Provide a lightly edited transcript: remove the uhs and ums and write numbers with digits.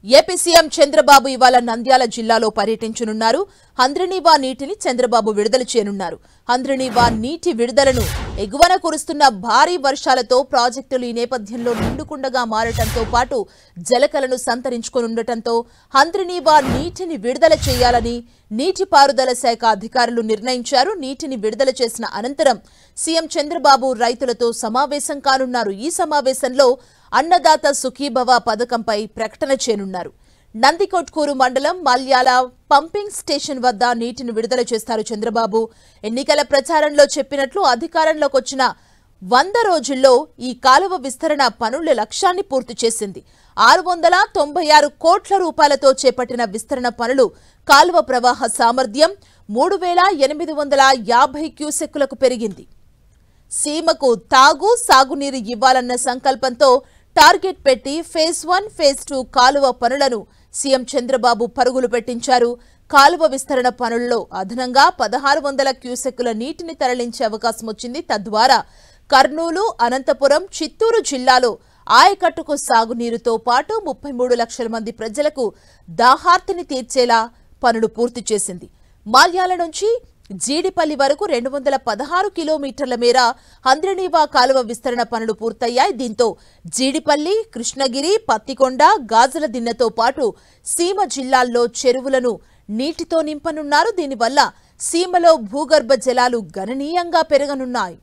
AP CM Chandrababu ఇవాళ నంద్యాల జిల్లాలో పర్యటించనున్నారు. హంద్రినీవా నీటిని చంద్రబాబు విడుదల చేయనున్నారు. హంద్రినీవా నీటి విడుదలను ఎగువన కురుస్తున్న భారీ వర్షాలతో ప్రాజెక్టులు ఈ నేపథ్యంలో నిండుకుండగా మారటంతో పాటు జలకలను సంతరించుకొనుండటంతో హంద్రినీవా నీటిని విడుదల చేయాలని నీటిపారుదల శాఖ అధికారులు నిర్ణయించారు. నీటిని విడుదల చేసిన అనంతరం సీఎం చంద్రబాబు రైతులతో సమావేశం కానున్నారు. ఈ సమావేశంలో అన్నదాత సుఖీభవ పథకంపై ప్రకటన చేయనున్నారు. నందికొట్కూరు మండలం మల్యాల పంపింగ్ స్టేషన్ వద్ద నీటిని విడుదల చేస్తారు చంద్రబాబు. ఎన్నికల ప్రచారంలో చెప్పినట్లు అధికారంలోకి వచ్చిన 100 రోజుల్లో ఈ కాలువ విస్తరణ పనుల లక్ష్యాన్ని పూర్తి చేసింది. 696 కోట్ల రూపాయలతో చేపట్టిన విస్తరణ పనులు కాలువ ప్రవాహ సామర్థ్యం 3850 క్యూసెక్కులకు పెరిగింది. సీమకు తాగు సాగునీరు ఇవ్వాలన్న సంకల్పంతో టార్గెట్ పెట్టి ఫేజ్ 1, ఫేజ్ 2 కాలువ పనులను సీఎం చంద్రబాబు పరుగులు పెట్టించారు. కాలువ విస్తరణ పనుల్లో అదనంగా 1600 క్యూసెక్కుల నీటిని తరలించే అవకాశం వచ్చింది. తద్వారా కర్నూలు, అనంతపురం, చిత్తూరు జిల్లాలో ఆయకట్టుకు సాగునీరుతో పాటు 33 లక్షల మంది ప్రజలకు దాహార్తిని తీర్చేలా పనులు పూర్తి చేసింది. మాల్యాల నుంచి జీడిపల్లి వరకు 216 కిలోమీటర్ల మేర హంద్రినీవా కాలువ విస్తరణ పనులు పూర్తయ్యాయి. దీంతో జీడిపల్లి, కృష్ణగిరి, పత్తికొండ, గాజుల దిన్నెతో పాటు సీమ జిల్లాల్లో చెరువులను నీటితో నింపనున్నారు. దీనివల్ల సీమలో భూగర్భ జలాలు గణనీయంగా పెరగనున్నాయి.